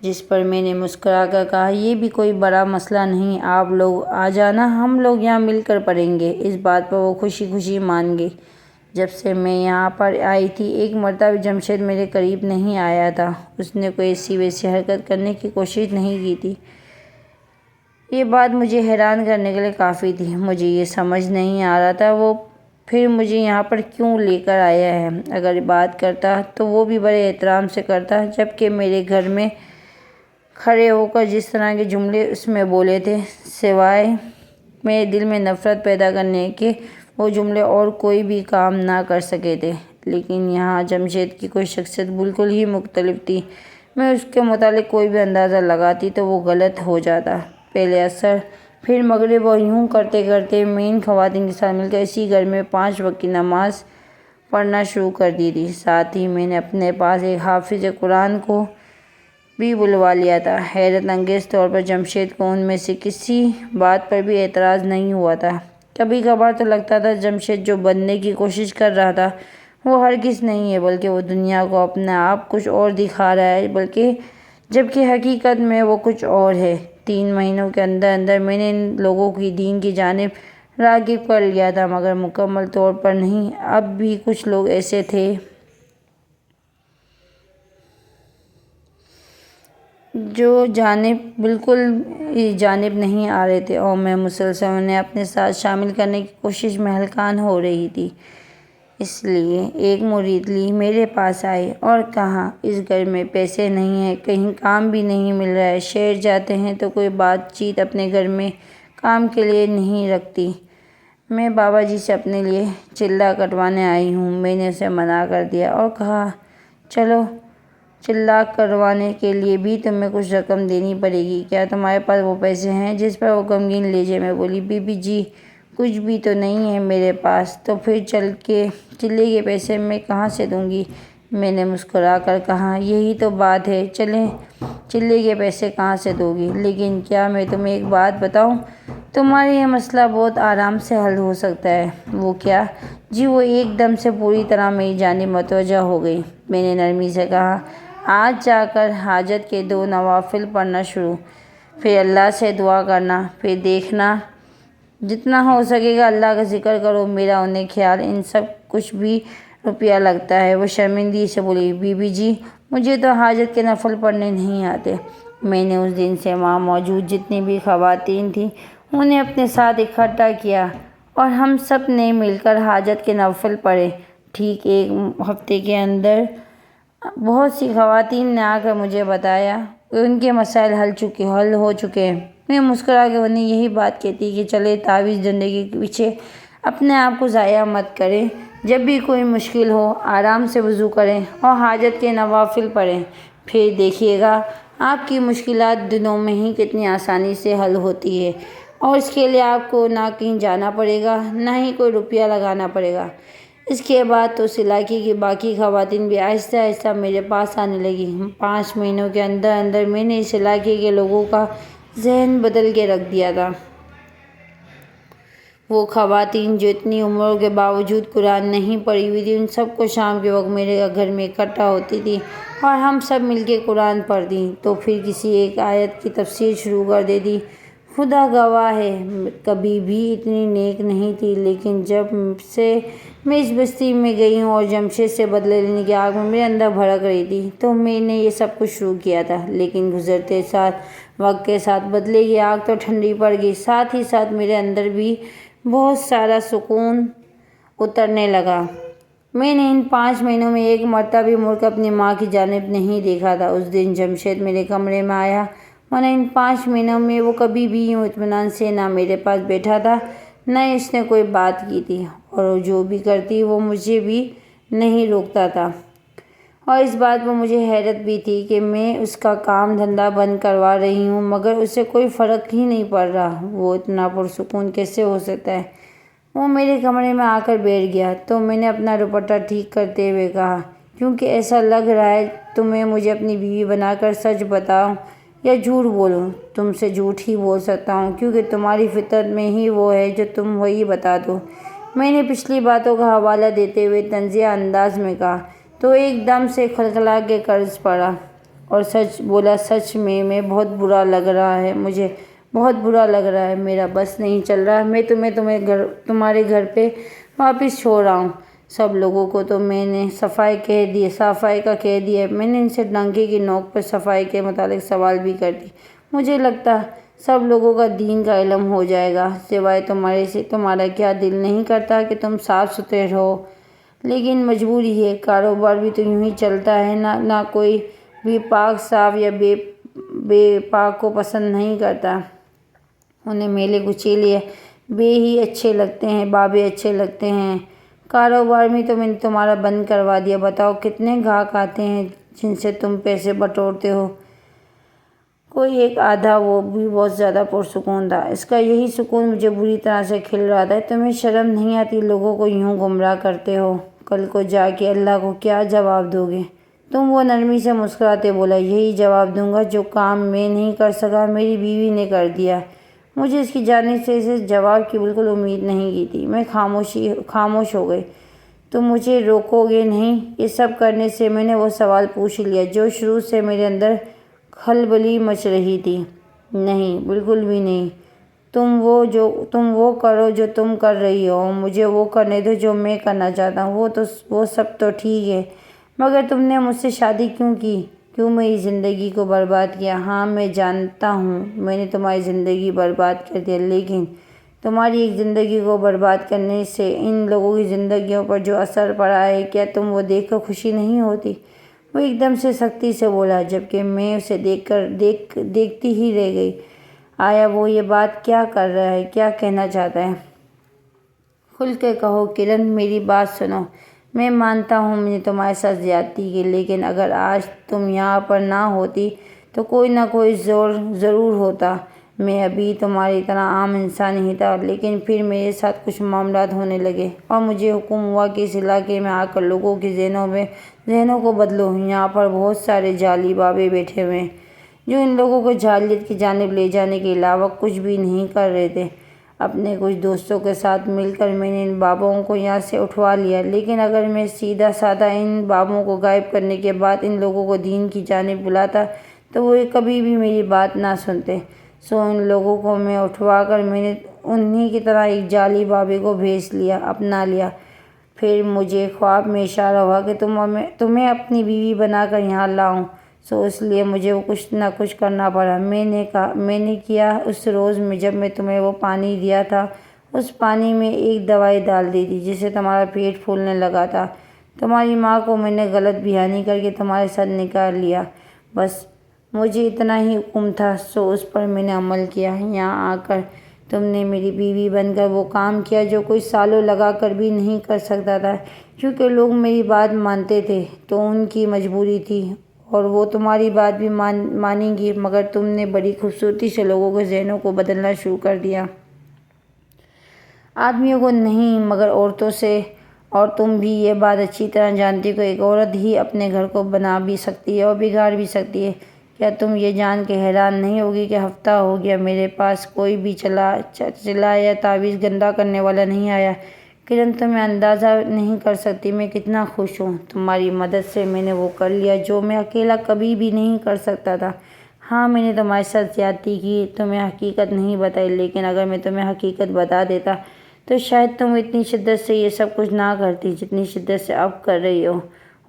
جس پر میں نے مسکرا کر کہا یہ بھی کوئی بڑا مسئلہ نہیں، آپ لوگ آ جانا، ہم لوگ یہاں مل کر پڑھیں گے۔ اس بات پر وہ خوشی خوشی مان گئی۔ جب سے میں یہاں پر آئی تھی 1 مرتبہ بھی جمشید میرے قریب نہیں آیا تھا، اس نے کوئی ایسی ویسی حرکت کرنے کی کوشش نہیں کی تھی۔ یہ بات مجھے حیران کرنے کے لیے کافی تھی۔ مجھے یہ سمجھ نہیں آ رہا تھا وہ پھر مجھے یہاں پر کیوں لے کر آیا ہے۔ اگر بات کرتا تو وہ بھی بڑے احترام سے کرتا، جبکہ میرے گھر میں کھڑے ہو کر جس طرح کے جملے اس میں بولے تھے، سوائے میرے دل میں نفرت پیدا کرنے کے وہ جملے اور کوئی بھی کام نہ کر سکے تھے۔ لیکن یہاں جمشید کی کوئی شخصیت بالکل ہی مختلف تھی۔ میں اس کے متعلق کوئی بھی اندازہ لگاتی تو وہ غلط ہو جاتا۔ پہلے عصر پھر مغرب اور یوں کرتے کرتے میں ان خواتین کے ساتھ مل کر اسی گھر میں 5 وقت کی نماز پڑھنا شروع کر دی تھی۔ ساتھ ہی میں نے اپنے پاس ایک حافظ قرآن کو بھی بلوا لیا تھا۔ حیرت انگیز طور پر جمشید کو ان میں سے کسی بات پر بھی اعتراض نہیں ہوا تھا۔ کبھی کبھار تو لگتا تھا جمشید جو بننے کی کوشش کر رہا تھا وہ ہرگز نہیں ہے، بلکہ وہ دنیا کو اپنا آپ کچھ اور دکھا رہا ہے، جبکہ حقیقت میں وہ کچھ اور ہے۔ 3 مہینوں کے اندر اندر میں نے ان لوگوں کی دین کی جانب راغب کر لیا تھا، مگر مکمل طور پر نہیں۔ اب بھی کچھ لوگ ایسے تھے جو بالکل جانب نہیں آ رہے تھے، اور میں مسلسل انہیں اپنے ساتھ شامل کرنے کی کوشش میں ہلکان ہو رہی تھی۔ اس لیے ایک مرید لی میرے پاس آئی اور کہا، اس گھر میں پیسے نہیں ہیں، کہیں کام بھی نہیں مل رہا ہے، شہر جاتے ہیں تو کوئی بات چیت اپنے گھر میں کام کے لیے نہیں رکھتی۔ میں بابا جی سے اپنے لیے چلہ کٹوانے آئی ہوں۔ میں نے اسے منع کر دیا اور کہا، چلو چلہ کروانے کے لیے بھی تمہیں کچھ رقم دینی پڑے گی، کیا تمہارے پاس وہ پیسے ہیں؟ جس پر وہ غمگین لہجے میں بولی، بی بی جی کچھ بھی تو نہیں ہے میرے پاس، تو پھر چلے کے پیسے میں کہاں سے دوں گی؟ میں نے مسکرا کر کہا، یہی تو بات ہے، چلے کے پیسے کہاں سے دو گی؟ لیکن کیا میں تمہیں ایک بات بتاؤں، تمہارا یہ مسئلہ بہت آرام سے حل ہو سکتا ہے۔ وہ کیا؟ جی وہ ایک دم سے پوری طرح میری جانب متوجہ ہو گئی۔ میں نے نرمی سے کہا، آج جا کر حاجت کے 2 نوافل پڑھنا شروع، پھر اللہ سے دعا کرنا، پھر دیکھنا جتنا ہو سکے گا اللہ کا ذکر کرو۔ میرا انہیں خیال ان سب کچھ بھی روپیہ لگتا ہے۔ وہ شرمندگی سے بولی، بی بی جی مجھے تو حاجت کے نفل پڑھنے نہیں آتے۔ میں نے اس دن سے وہاں موجود جتنی بھی خواتین تھیں انہیں اپنے ساتھ اکٹھا کیا اور ہم سب نے مل کر حاجت کے نوافل پڑھے۔ ٹھیک 1 ہفتے کے اندر بہت سی خواتین نے آ کر مجھے بتایا کہ ان کے مسائل حل ہو چکے ہیں۔ میں مسکرا کے انہیں یہی بات کہتی کہ چلے تعویذ زندگی کے پیچھے اپنے آپ کو ضائع مت کریں، جب بھی کوئی مشکل ہو آرام سے وضو کریں اور حاجت کے نوافل پڑھیں، پھر دیکھیے گا آپ کی مشکلات دنوں میں ہی کتنی آسانی سے حل ہوتی ہے، اور اس کے لیے آپ کو نہ کہیں جانا پڑے گا نہ ہی کوئی روپیہ لگانا پڑے گا۔ اس کے بعد تو اس علاقے کی باقی خواتین بھی آہستہ آہستہ میرے پاس آنے لگی۔ 5 مہینوں کے اندر اندر میں نے اس علاقے کے لوگوں کا ذہن بدل کے رکھ دیا تھا۔ وہ خواتین جو اتنی عمروں کے باوجود قرآن نہیں پڑھی ہوئی تھی، ان سب کو شام کے وقت میرے گھر میں اکٹھا ہوتی تھی اور ہم سب مل کے قرآن پڑھتی، تو پھر کسی ایک آیت کی تفسیر شروع کر دیتی۔ خدا گواہ ہے کبھی بھی اتنی نیک نہیں تھی، لیکن جب سے میں اس بستی میں گئی ہوں اور جمشید سے بدلے لینے کی آگ میں میرے اندر بھڑک رہی تھی، تو میں نے یہ سب کچھ شروع کیا تھا۔ لیکن گزرتے وقت کے ساتھ بدلے کی آگ تو ٹھنڈی پڑ گئی، ساتھ ہی ساتھ میرے اندر بھی بہت سارا سکون اترنے لگا۔ میں نے ان 5 مہینوں میں ایک مرتبہ بھی مڑ کر اپنی ماں کی جانب نہیں دیکھا تھا۔ اس دن جمشید میرے کمرے میں آیا، ورنہ ان 5 مہینوں میں وہ کبھی بھی یوں اطمینان سے نہ میرے پاس بیٹھا تھا نہ اس نے کوئی بات کی تھی، اور جو بھی کرتی وہ مجھے بھی نہیں روکتا تھا۔ اور اس بات پر مجھے حیرت بھی تھی کہ میں اس کا کام دھندا بند کروا رہی ہوں مگر اسے کوئی فرق ہی نہیں پڑ رہا۔ وہ اتنا پرسکون کیسے ہو سکتا ہے؟ وہ میرے کمرے میں آ کر بیٹھ گیا تو میں نے اپنا دوپٹہ ٹھیک کرتے ہوئے کہا، کیونکہ ایسا لگ رہا ہے تمہیں مجھے اپنی بیوی بنا کر سچ بتاؤں یا جھوٹ بولوں؟ تم سے جھوٹ ہی بول سکتا ہوں، کیونکہ تمہاری فطرت میں ہی وہ ہے جو تم وہی بتا دو۔ میں نے پچھلی باتوں کا حوالہ دیتے ہوئے طنزیہ انداز میں کہا تو ایک دم سے کھلکھلا کے قرض پڑا اور سچ بولا، سچ میں بہت برا لگ رہا ہے، مجھے بہت برا لگ رہا ہے، میرا بس نہیں چل رہا، میں تمہارے گھر پہ واپس چھوڑ رہا ہوں۔ سب لوگوں کو تو میں نے صفائی کا کہہ دیا، میں نے ان سے ڈنکے کی نوک پر صفائی کے متعلق سوال بھی کر دی۔ مجھے لگتا سب لوگوں کا دین کا علم ہو جائے گا، سوائے تمہارے سے۔ تمہارا کیا دل نہیں کرتا کہ تم صاف ستھرے رہو؟ لیکن مجبوری ہے، کاروبار بھی تو یوں ہی چلتا ہے، نہ کوئی بھی پاک صاف یا بے پاک کو پسند نہیں کرتا۔ انہیں میلے کچیلے بے ہی اچھے لگتے ہیں، بابے اچھے لگتے ہیں۔ کاروبار میں تو میں نے تمہارا بند کروا دیا، بتاؤ کتنے گاہک آتے ہیں جن سے تم پیسے بٹورتے ہو؟ کوئی ایک آدھا، وہ بھی بہت زیادہ پرسکون تھا۔ اس کا یہی سکون مجھے بری طرح سے کھل رہا تھا۔ تمہیں شرم نہیں آتی؟ لوگوں کو یوں گمراہ کرتے ہو، کل کو جا کے اللہ کو کیا جواب دو گے تم؟ وہ نرمی سے مسکراتے بولا، یہی جواب دوں گا جو کام میں نہیں کر سکا میری بیوی نے کر دیا، مجھے اس کی جانب سے اس جواب کی بالکل امید نہیں کی تھی۔ میں خاموش ہو گئی۔ تم مجھے روکو گے نہیں؟ یہ سب کرنے سے میں نے وہ سوال پوچھ لیا جو شروع سے میرے اندر کھلبلی مچ رہی تھی۔ نہیں، بالکل بھی نہیں۔ تم وہ کرو جو تم کر رہی ہو، مجھے وہ کرنے دو جو میں کرنا چاہتا ہوں۔ وہ سب تو ٹھیک ہے، مگر تم نے مجھ سے شادی کیوں کی؟ کیوں میری زندگی کو برباد کیا؟ ہاں، میں جانتا ہوں میں نے تمہاری زندگی برباد کر دیا، لیکن تمہاری ایک زندگی کو برباد کرنے سے ان لوگوں کی زندگیوں پر جو اثر پڑا ہے، کیا تم وہ دیکھ کر خوشی نہیں ہوتی؟ وہ ایک دم سے سختی سے بولا، جبکہ میں اسے دیکھتی ہی رہ گئی۔ آیا وہ یہ بات کیا کر رہا ہے؟ کیا کہنا چاہتا ہے؟ کھل کے کہو کرن، میری بات سنو۔ میں مانتا ہوں میں نے تمہارے ساتھ زیادتی کی، لیکن اگر آج تم یہاں پر نہ ہوتی تو کوئی نہ کوئی ضرور ہوتا۔ میں ابھی تمہاری طرح عام انسان ہی تھا، لیکن پھر میرے ساتھ کچھ معاملات ہونے لگے اور مجھے حکم ہوا کہ اس علاقے میں آ کر لوگوں کے ذہنوں کو بدلو۔ یہاں پر بہت سارے جعلی بابے بیٹھے ہوئے ہیں جو ان لوگوں کو جاہلیت کی جانب لے جانے کے علاوہ کچھ بھی نہیں کر رہے تھے۔ اپنے کچھ دوستوں کے ساتھ مل کر میں نے ان بابوں کو یہاں سے اٹھوا لیا، لیکن اگر میں سیدھا سادہ ان بابوں کو غائب کرنے کے بعد ان لوگوں کو دین کی جانب بلاتا تو وہ کبھی بھی میری بات نہ سنتے۔ سو ان لوگوں کو میں اٹھوا کر میں نے انہی کی طرح ایک جعلی بابے کو اپنا لیا۔ پھر مجھے خواب میں اشارہ ہوا کہ تمہیں اپنی بیوی بنا کر یہاں لاؤں، سو اس لیے مجھے وہ کچھ نہ کچھ کرنا پڑا۔ میں نے کیا اس روز میں جب میں تمہیں وہ پانی دیا تھا، اس پانی میں ایک دوائی ڈال دی تھی جس سے تمہارا پیٹ پھولنے لگا تھا۔ تمہاری ماں کو میں نے غلط بیانی کر کے تمہارے ساتھ نکاح لیا، بس مجھے اتنا ہی حکم تھا، سو اس پر میں نے عمل کیا۔ یہاں آ کر تم نے میری بیوی بن کر وہ کام کیا جو کوئی سالوں لگا کر بھی نہیں کر سکتا تھا، کیونکہ لوگ میری بات مانتے تھے تو ان کی مجبوری تھی اور وہ تمہاری بات بھی مانیں گی، مگر تم نے بڑی خوبصورتی سے لوگوں کے ذہنوں کو بدلنا شروع کر دیا۔ آدمیوں کو نہیں، مگر عورتوں سے۔ اور تم بھی یہ بات اچھی طرح جانتی ہو کہ ایک عورت ہی اپنے گھر کو بنا بھی سکتی ہے اور بگاڑ بھی سکتی ہے۔ کیا تم یہ جان کے حیران نہیں ہوگی کہ ہفتہ ہو گیا میرے پاس کوئی بھی چلا یا تعویذ گندا کرنے والا نہیں آیا؟ کرن، تمہیں اندازہ نہیں کر سکتی میں کتنا خوش ہوں۔ تمہاری مدد سے میں نے وہ کر لیا جو میں اکیلا کبھی بھی نہیں کر سکتا تھا۔ ہاں، میں نے تمہارے ساتھ زیادتی کی، تمہیں حقیقت نہیں بتائی، لیکن اگر میں تمہیں حقیقت بتا دیتا تو شاید تم اتنی شدت سے یہ سب کچھ نہ کرتی جتنی شدت سے اب کر رہی ہو۔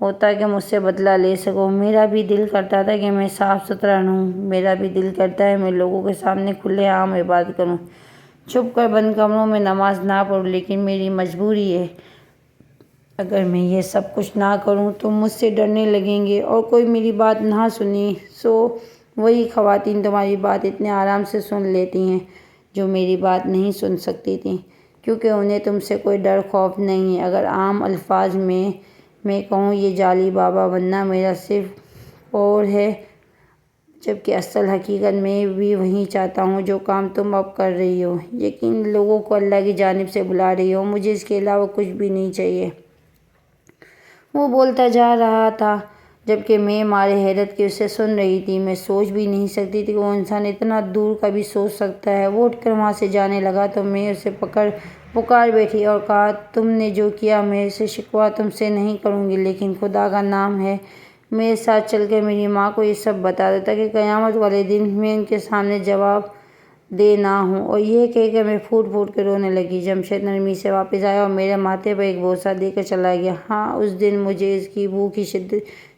ہوتا کہ مجھ سے بدلہ لے سکو۔ میرا بھی دل کرتا تھا کہ میں صاف ستھرا رہوں، میرا بھی دل کرتا ہے میں لوگوں کے سامنے کھلے عام عبادت کروں، چھپ کر بند کمروں میں نماز نہ پڑھوں، لیکن میری مجبوری ہے۔ اگر میں یہ سب کچھ نہ کروں تو مجھ سے ڈرنے لگیں گے اور کوئی میری بات نہ سنی۔ سو وہی خواتین تمہاری بات اتنے آرام سے سن لیتی ہیں جو میری بات نہیں سن سکتی تھیں، کیونکہ انہیں تم سے کوئی ڈر خوف نہیں ہے۔ اگر عام الفاظ میں کہوں، یہ جعلی بابا بننا میرا صرف فور ہے، جبکہ اصل حقیقت میں بھی وہی چاہتا ہوں جو کام تم اب کر رہی ہو، یقین لوگوں کو اللہ کی جانب سے بلا رہی ہو۔ مجھے اس کے علاوہ کچھ بھی نہیں چاہیے۔ وہ بولتا جا رہا تھا جبکہ میں مارے حیرت کے اسے سن رہی تھی۔ میں سوچ بھی نہیں سکتی تھی کہ وہ انسان اتنا دور کبھی سوچ سکتا ہے۔ وہ اٹھ کر وہاں سے جانے لگا تو میں اسے پکار بیٹھی اور کہا، تم نے جو کیا میں اسے شکوہ تم سے نہیں کروں گی، لیکن خدا کا نام ہے میرے ساتھ چل کر میری ماں کو یہ سب بتا دو تاکہ قیامت والے دن میں ان کے سامنے جواب دہ نہ ہوں۔ اور یہ کہہ کر میں پھوٹ پھوٹ کر رونے لگی۔ جمشید نرمی سے واپس آیا اور میرے ماتھے پر ایک بوسہ دے کر چلا گیا۔ ہاں، اس دن مجھے اس کی بو کی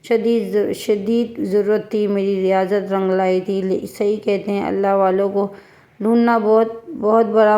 شدید ضرورت تھی۔ میری ریاضت رنگ لائی تھی۔ صحیح کہتے ہیں، اللہ والوں کو ڈھونڈنا بہت بڑا